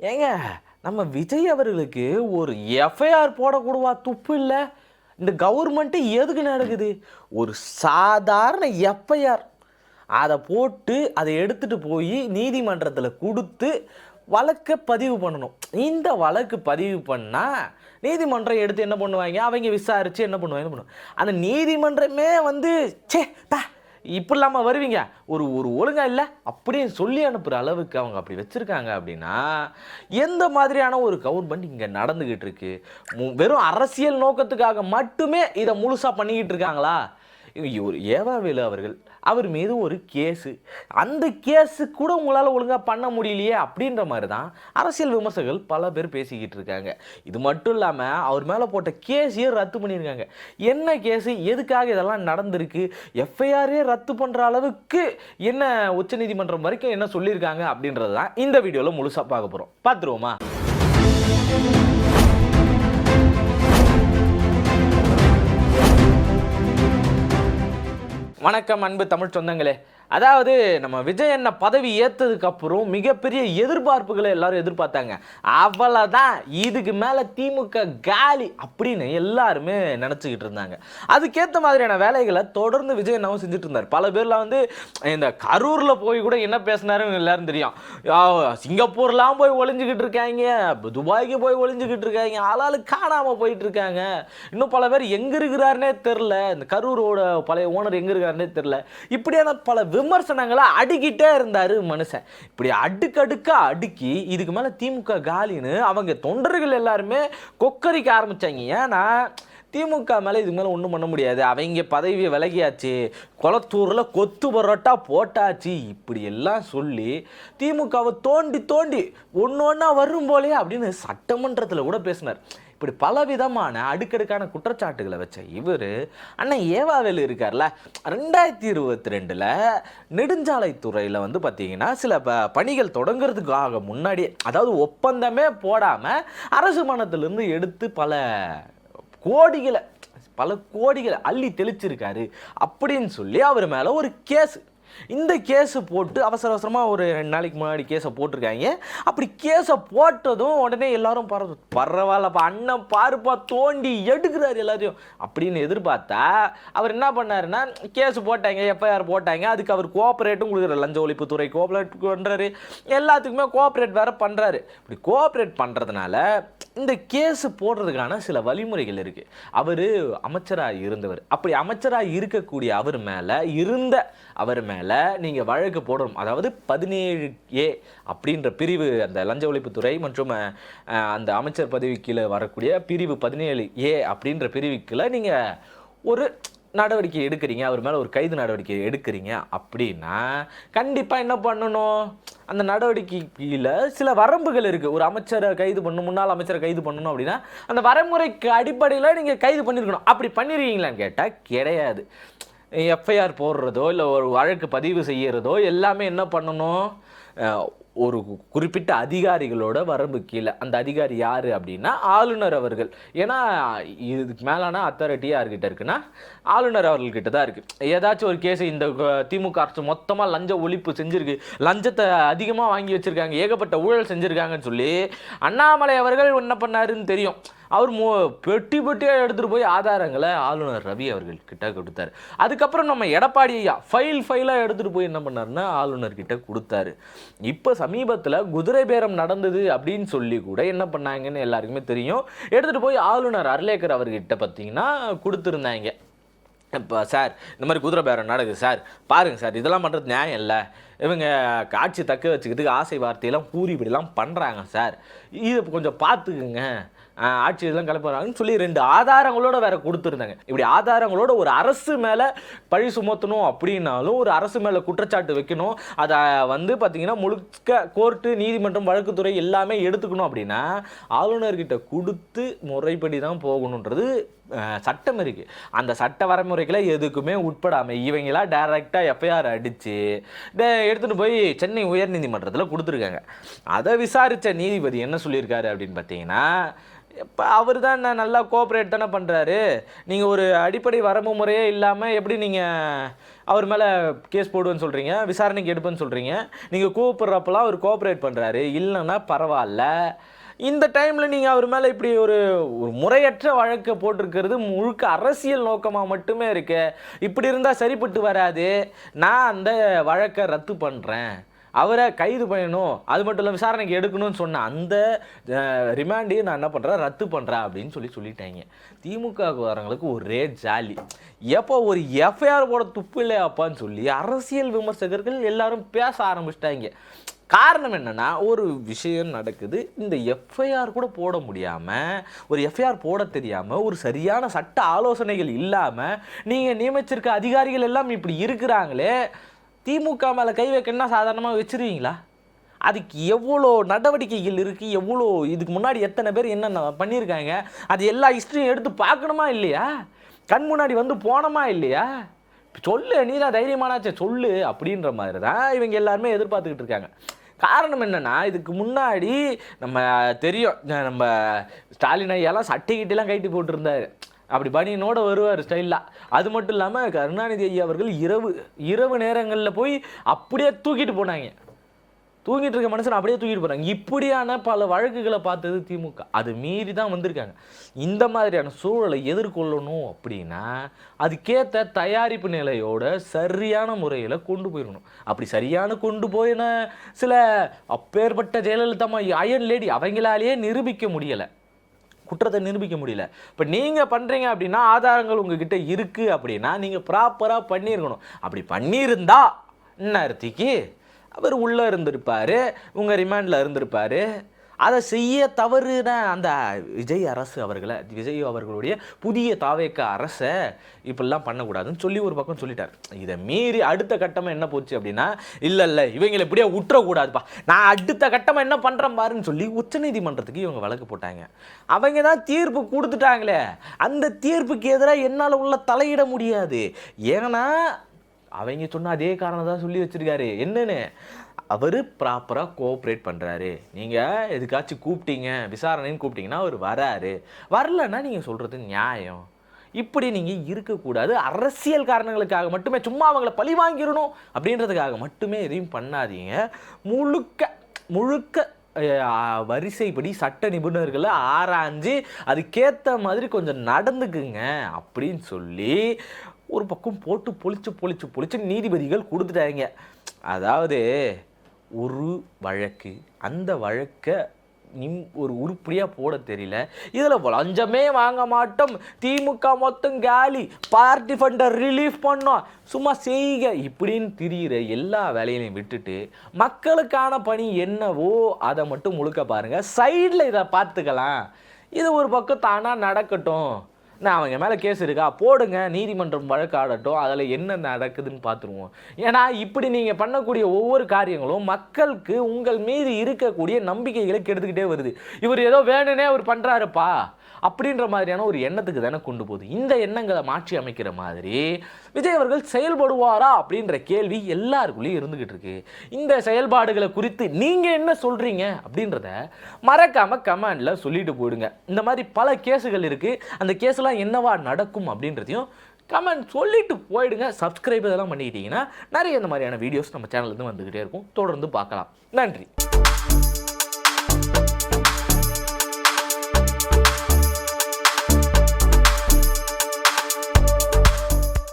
ஏங்க நம்ம விஜய் அவர்களுக்கு ஒரு எஃப்ஐஆர் போடக்கூடவா துப்பு இல்லை? இந்த கவர்மெண்ட்டு எதுக்கு நடக்குது? ஒரு சாதாரண எஃப்ஐஆர் அதை போட்டு அதை எடுத்துகிட்டு போய் நீதிமன்றத்தில் கொடுத்து வழக்கை பதிவு பண்ணணும். இந்த வழக்கு பதிவு பண்ணால் நீதிமன்றம் எடுத்து என்ன பண்ணுவாங்க, அவங்க விசாரித்து என்ன பண்ணுவாங்க. அந்த நீதிமன்றமே சே தா இப்படி இல்லாமல் வருவீங்க, ஒரு ஒரு ஒழுங்கா இல்லை அப்படின்னு சொல்லி அனுப்புகிற அளவுக்கு அவங்க அப்படி வச்சுருக்காங்க. அப்படின்னா எந்த மாதிரியான ஒரு கவர்மெண்ட் இங்கே நடந்துக்கிட்டு இருக்கு? வெறும் அரசியல் நோக்கத்துக்காக மட்டுமே இதை முழுசாக பண்ணிக்கிட்டு இருக்காங்களா? ஒரு ஏவாவேலு அவர்கள், அவர் மீது ஒரு கேஸு, அந்த கேஸு கூட உங்களால் ஒழுங்காக பண்ண முடியலையே அப்படின்ற மாதிரி தான் அரசியல் விமர்சகர்கள் பல பேர் பேசிக்கிட்டு இருக்காங்க. இது மட்டும் இல்லாமல் அவர் மேலே போட்ட கேஸையே ரத்து பண்ணியிருக்காங்க. என்ன கேஸு, எதுக்காக இதெல்லாம் நடந்திருக்கு, எஃப்ஐஆரே ரத்து பண்ணுற அளவுக்கு என்ன உச்சநீதிமன்றம் வரைக்கும் என்ன சொல்லியிருக்காங்க அப்படின்றது தான் இந்த வீடியோவில் முழுசாக பார்க்க போகிறோம். பார்த்துருவோமா? வணக்கம் அன்பு தமிழ் சொந்தங்களே. அதாவது நம்ம விஜய் அண்ணா பதவி ஏற்றதுக்கு அப்புறம் மிகப்பெரிய எதிர்பார்ப்புகளை எல்லாரும் எதிர்பார்த்தாங்க. அவ்வளோதான், இதுக்கு மேலே திமுக காலி அப்படின்னு எல்லாருமே நினச்சிக்கிட்டு இருந்தாங்க. அதுக்கேற்ற மாதிரியான வேலைகளை தொடர்ந்து விஜய் அண்ணாவும் செஞ்சுட்டு இருந்தார். பல பேர்லாம் இந்த கரூரில் போய் கூட என்ன பேசினாருன்னு எல்லாரும் தெரியும். சிங்கப்பூர்லாம் போய் ஒளிஞ்சிக்கிட்டு இருக்காங்க, துபாய்க்கு போய் ஒளிஞ்சிக்கிட்டு இருக்காங்க, ஆளாளு காணாமல் போயிட்டு இருக்காங்க. இன்னும் பல பேர் எங்கே இருக்கிறாருன்னே தெரில, இந்த கரூரோட பழைய ஓனர் எங்கே இருக்காருன்னே தெரில. இப்படியான பல விமர்சனங்களை அடிக்கிட்டே இருந்தாரு மனுஷன். இப்படி அடுக்கடுக்கா அடுக்கி இதுக்கு மேல திமுக காலின்னு அவங்க தொண்டர்கள் எல்லாருமே கொக்கரிக்க ஆரம்பிச்சாங்க. ஏன்னா திமுக மேலே இதுக்கு மேலே ஒன்றும் பண்ண முடியாது, அவங்க பதவியை விலகியாச்சு, குளத்தூரில் கொத்து பரோட்டா போட்டாச்சு, இப்படி எல்லாம் சொல்லி திமுகவை தோண்டி தோண்டி ஒன்று ஒன்றா வரும் போலே அப்படின்னு சட்டமன்றத்தில் கூட பேசினார். இப்படி பலவிதமான அடுக்கடுக்கான குற்றச்சாட்டுகளை வச்ச இவர் அண்ணன் ஏவாவேலு இருக்கார்ல, 2022 நெடுஞ்சாலைத்துறையில் பார்த்தீங்கன்னா சில பணிகள் தொடங்குறதுக்காக முன்னாடியே, அதாவது ஒப்பந்தமே போடாமல் அரசு மனத்திலிருந்து எடுத்து பல கோடிகளை அள்ளி தெளிச்சிருக்காரு அப்படின்னு சொல்லி அவர் மேலே ஒரு கேஸு. இந்த கேஸு போட்டு அவசரமாக ஒரு 2 நாளைக்கு முன்னாடி கேஸை போட்டிருக்காங்க. அப்படி கேஸை போட்டதும் உடனே எல்லாரும் பரவாயில்லப்பா அண்ணன் பாருப்பா தோண்டி எடுக்கிறாரு எல்லாத்தையும் அப்படின்னு எதிர்பார்த்தா அவர் என்ன பண்ணாருன்னா, கேஸு போட்டாங்க, எஃப்ஐஆர் போட்டாங்க, அதுக்கு அவர் கோஆப்ரேட்டும் கொடுக்குறாரு, லஞ்ச ஒழிப்புத்துறை கோஆப்ரேட் பண்ணுறாரு, எல்லாத்துக்குமே கோஆப்ரேட் வேறு பண்ணுறாரு. இப்படி கோஆப்ரேட் பண்ணுறதுனால இந்த கேஸு போடுறதுக்கான சில வழிமுறைகள் இருக்குது. அவர் அமைச்சராக இருந்தவர். அப்படி அமைச்சராக இருக்கக்கூடிய அவர் மேலே நீங்கள் வழக்கு போடணும். அதாவது 17A அப்படின்ற பிரிவு, அந்த லஞ்ச ஒழிப்புத்துறை மற்றும் அந்த அமைச்சர் பதவி கீழே வரக்கூடிய பிரிவு 17A அப்படின்ற பிரிவுக்குள்ள நீங்கள் ஒரு நடவடிக்கை எடுக்கிறீங்க, அவர் மேலே ஒரு கைது நடவடிக்கை எடுக்கிறீங்க அப்படின்னா கண்டிப்பாக என்ன பண்ணணும், அந்த நடவடிக்கையில் சில வரம்புகள் இருக்குது. ஒரு அமைச்சரை கைது பண்ணணும், முன்னாள் அமைச்சரை கைது பண்ணணும் அப்படின்னா அந்த வரமுறைக்கு அடிப்படையில் நீங்கள் கைது பண்ணியிருக்கணும். அப்படி பண்ணிருக்கீங்களான்னு கேட்டால் கிடையாது. எஃப்ஐஆர் போடுறதோ இல்லை ஒரு வழக்கு பதிவு செய்கிறதோ எல்லாமே என்ன பண்ணணும், ஒரு குறிப்பிட்ட அதிகாரிகளோட வரம்பு கீழே. அந்த அதிகாரி யார் அப்படின்னா ஆளுநர் அவர்கள். ஏன்னா இதுக்கு மேலான அத்தாரிட்டி யார்கிட்ட இருக்குன்னா ஆளுநர் அவர்கள்கிட்ட தான் இருக்குது. ஏதாச்சும் ஒரு கேஸு, இந்த திமுக அரசு மொத்தமாக லஞ்ச ஒழிப்பு செஞ்சுருக்கு, லஞ்சத்தை அதிகமாக வாங்கி வச்சுருக்காங்க, ஏகப்பட்ட ஊழல் செஞ்சுருக்காங்கன்னு சொல்லி அண்ணாமலை அவர்கள் என்ன பண்ணாருன்னு தெரியும். அவர் பெட்டியாக எடுத்துகிட்டு போய் ஆதாரங்களை ஆளுநர் ரவி அவர்கள்கிட்ட கொடுத்தாரு. அதுக்கப்புறம் நம்ம எடப்பாடி ஐயா ஃபைலாக எடுத்துகிட்டு போய் என்ன பண்ணாருன்னா ஆளுநர்கிட்ட கொடுத்தாரு. இப்போ சமீபத்தில் குதிரை பேரம் நடந்தது அப்படின்னு சொல்லி கூட என்ன பண்ணாங்கன்னு எல்லாருக்குமே தெரியும். எடுத்துகிட்டு போய் ஆளுநர் அர்லேக்கர் அவர்கிட்ட பார்த்தீங்கன்னா கொடுத்துருந்தாங்க. இப்போ சார் இந்த மாதிரி குதிரை பேரம் நடக்குது சார், பாருங்கள் சார், இதெல்லாம் பண்ணுறது நியாயம் இல்லை, இவங்க காட்சி தக்க வச்சுக்கிறதுக்கு ஆசை வார்த்தையெல்லாம் கூறி இப்படிலாம் பண்ணுறாங்க சார், இதை கொஞ்சம் பார்த்துக்குங்க, ஆட்சி இதெல்லாம் கிளப்புறாங்கன்னு சொல்லி 2 ஆதாரங்களோட வேற கொடுத்துருந்தாங்க. இப்படி ஆதாரங்களோட ஒரு அரசு மேலே பழி சுமத்தணும் அப்படின்னாலும், ஒரு அரசு மேலே குற்றச்சாட்டு வைக்கணும், அதை பார்த்தீங்கன்னா முழுக்க கோர்ட்டு, நீதிமன்றம், வழக்குத்துறை எல்லாமே எடுத்துக்கணும் அப்படின்னா ஆளுநர்கிட்ட கொடுத்து முறைப்படி தான் போகணுன்றது சட்டம் இருக்குது. அந்த சட்ட வரைமுறைகளை எதுக்குமே உட்படாமல் இவங்களா டைரெக்டாக எஃப்ஐஆர் அடித்து எடுத்துகிட்டு போய் சென்னை உயர்நீதிமன்றத்தில் கொடுத்துருக்காங்க. அதை விசாரித்த நீதிபதி என்ன சொல்லியிருக்காரு அப்படின்னு பார்த்தீங்கன்னா, இப்போ அவர் தான் நல்லா கோஆப்ரேட் தானே பண்ணுறாரு. நீங்கள் ஒரு அடிப்படை வரம்பு முறையே இல்லாமல் எப்படி நீங்கள் அவர் மேலே கேஸ் போடுவேன்னு சொல்கிறீங்க, விசாரணைக்கு எடுப்பேன்னு சொல்கிறீங்க. நீங்கள் கூப்பிட்றப்பெல்லாம் அவர் கோஆப்ரேட் பண்ணுறாரு, இல்லைன்னா பரவாயில்ல. இந்த டைமில் நீங்கள் அவர் மேலே இப்படி ஒரு முறையற்ற வழக்கை போட்டிருக்கிறது முழுக்க அரசியல் நோக்கமாக மட்டுமே இருக்கு. இப்படி இருந்தால் சரிப்பட்டு வராது, நான் அந்த வழக்கை ரத்து பண்ணுறேன், அவரை கைது பண்ணணும், அது மட்டும் இல்லை விசாரணைக்கு எடுக்கணும்னு சொன்ன அந்த ரிமாண்டையும் நான் என்ன பண்ணுறேன், ரத்து பண்ணுறேன் அப்படின்னு சொல்லிட்டாங்க. திமுககாரங்களுக்கு ஒரே ஜாலி. எப்போ ஒரு எஃப்ஐஆர் போட துப்பு இல்லையாப்பான்னு சொல்லி அரசியல் விமர்சகர்கள் எல்லாரும் பேச ஆரம்பிச்சிட்டாங்க. காரணம் என்னென்னா, ஒரு விஷயம் நடக்குது, இந்த எஃப்ஐஆர் கூட போட முடியாமல், ஒரு எஃப்ஐஆர் போட தெரியாமல், ஒரு சரியான சட்ட ஆலோசனைகள் இல்லாமல் நீங்கள் நியமிச்சிருக்க அதிகாரிகள் எல்லாம் இப்படி இருக்கிறாங்களே, திமுக மேலே கை வைக்கணும்னா சாதாரணமாக வச்சுருவீங்களா? அதுக்கு எவ்வளோ நடவடிக்கைகள் இருக்குது, எவ்வளோ இதுக்கு முன்னாடி எத்தனை பேர் என்னென்ன பண்ணியிருக்காங்க, அது எல்லா ஹிஸ்ட்ரியும் எடுத்து பார்க்கணுமா இல்லையா? கண் முன்னாடி வந்து போனோமா இல்லையா? சொல்லு, நீ தான் தைரியமானாச்சே சொல்லு அப்படின்ற மாதிரி தான் இவங்க எல்லாருமே எதிர்பார்த்துக்கிட்டு இருக்காங்க. காரணம் என்னென்னா, இதுக்கு முன்னாடி நம்ம தெரியும், நம்ம ஸ்டாலின் ஐயாலாம் சட்டைக்கிட்டெல்லாம் கைட்டி போட்டிருந்தார், அப்படி பனியனோட வருவார் ஸ்டைலாக. அது மட்டும் இல்லாமல் கருணாநிதி ஐயா அவர்கள் இரவு நேரங்களில் போய் அப்படியே தூக்கிட்டு போனாங்க. தூங்கிட்டு இருக்க மனுஷன் அப்படியே தூக்கிட்டு போகிறாங்க. இப்படியான பல வழக்குகளை பார்த்தது திமுக. அது மீறி தான் வந்திருக்காங்க. இந்த மாதிரியான சூழலை எதிர்கொள்ளணும் அப்படின்னா அதுக்கேற்ற தயாரிப்பு நிலையோட சரியான முறையில் கொண்டு போயிடணும். அப்படி சரியான கொண்டு போயின சில அப்பேற்பட்ட ஜெயலலிதா அயன் லேடி அவங்களாலேயே நிரூபிக்க முடியலை, குற்றத்தை நிரூபிக்க முடியல. இப்போ நீங்கள் பண்ணுறீங்க அப்படின்னா ஆதாரங்கள் உங்ககிட்ட இருக்குது அப்படின்னா நீங்கள் ப்ராப்பராக பண்ணியிருக்கணும். அப்படி பண்ணியிருந்தா இந்நேரத்துக்கு அவர் உள்ளே இருந்திருப்பார், உங்கள் ரிமாண்டில் இருந்திருப்பார். அதை செய்ய தவறுன அந்த விஜய் அவர்களுடைய புதிய தாவேக்க அரசை இப்படிலாம் பண்ணக்கூடாதுன்னு சொல்லி ஒரு பக்கம் சொல்லிட்டார். இதை மீறி அடுத்த கட்டமாக என்ன போச்சு அப்படின்னா, இல்லை இவங்களை இப்படியே விட்டுறக்கூடாதுப்பா, நான் அடுத்த கட்டமாக என்ன பண்ணுறேன் பாருன்னு சொல்லி உச்சநீதிமன்றத்துக்கு இவங்க வழக்கு போட்டாங்க. அவங்க தான் தீர்ப்பு கொடுத்துட்டாங்களே, அந்த தீர்ப்புக்கு எதிராக என்னால் உள்ள தலையிட முடியாது. ஏன்னா அவங்க சொன்ன அதே காரணம் தான் சொல்லி வச்சுருக்காரு. என்னன்னு, அவர் ப்ராப்பராக கோஆப்ரேட் பண்ணுறாரு. நீங்கள் எதுக்காச்சும் கூப்பிட்டீங்க, விசாரணைன்னு கூப்பிட்டீங்கன்னா அவர் வராரு, வரலன்னா நீங்கள் சொல்கிறது நியாயம். இப்படி நீங்கள் இருக்கக்கூடாது. அரசியல் காரணங்களுக்காக மட்டுமே, சும்மா அவங்கள பழி வாங்கிடணும் அப்படின்றதுக்காக மட்டுமே எதையும் பண்ணாதீங்க. முழுக்க வரிசைப்படி சட்ட நிபுணர்களை ஆராய்ஞ்சு அதுக்கேற்ற மாதிரி கொஞ்சம் நடந்துக்குங்க அப்படின்னு சொல்லி ஒரு பக்கம் போட்டு பொழிச்சு நீதிபதிகள் கொடுத்துட்டாங்க. அதாவது ஒரு வழக்கு, அந்த வழக்கை ஒரு உருப்படியாக போட தெரியல, இதில் லஞ்சமே வாங்க மாட்டோம், திமுக மொத்தம் காலி, பார்ட்டி ஃபண்டை ரிலீஃப் பண்ணோம், சும்மா செய்க இப்படின்னு திரிகிற எல்லா வேலையிலையும் விட்டுட்டு மக்களுக்கான பணி என்னவோ அதை மட்டும் முழுக்க பாருங்கள். சைடில் இதை பார்த்துக்கலாம், இது ஒரு பக்கம் தானாக நடக்கட்டும். நான் அவங்க மேலே கேஸ் இருக்கா போடுங்க, நீதிமன்றம் வழக்காடட்டும், அதில் என்ன நடக்குதுன்னு பார்த்துருவோம். ஏன்னா இப்படி நீங்கள் பண்ணக்கூடிய ஒவ்வொரு காரியங்களும் மக்களுக்கு உங்கள் மீது இருக்கக்கூடிய நம்பிக்கைகளை கெடுத்துக்கிட்டே வருது. இவர் ஏதோ வேணுனே அவர் பண்ணுறாருப்பா அப்படின்ற மாதிரியான ஒரு எண்ணத்துக்கு தானே கொண்டு போகுது. இந்த எண்ணங்களை மாற்றி அமைக்கிற மாதிரி விஜய் அவர்கள் செயல்படுவாரா அப்படின்ற கேள்வி எல்லாருக்குள்ளேயும் இருந்துகிட்டு இருக்கு. இந்த செயல்பாடுகளை குறித்து நீங்கள் என்ன சொல்கிறீங்க அப்படின்றத மறக்காமல் கமெண்டில் சொல்லிட்டு போயிடுங்க. இந்த மாதிரி பல கேஸுகள் இருக்குது, அந்த கேஸ்லாம் என்னவா நடக்கும் அப்படின்றதையும் கமெண்ட் சொல்லிட்டு போயிடுங்க. சப்ஸ்கிரைப் இதெல்லாம் பண்ணிக்கிட்டீங்கன்னா நிறைய இந்த மாதிரியான வீடியோஸ் நம்ம சேனல்லேருந்து வந்துக்கிட்டே இருக்கும், தொடர்ந்து பார்க்கலாம். நன்றி.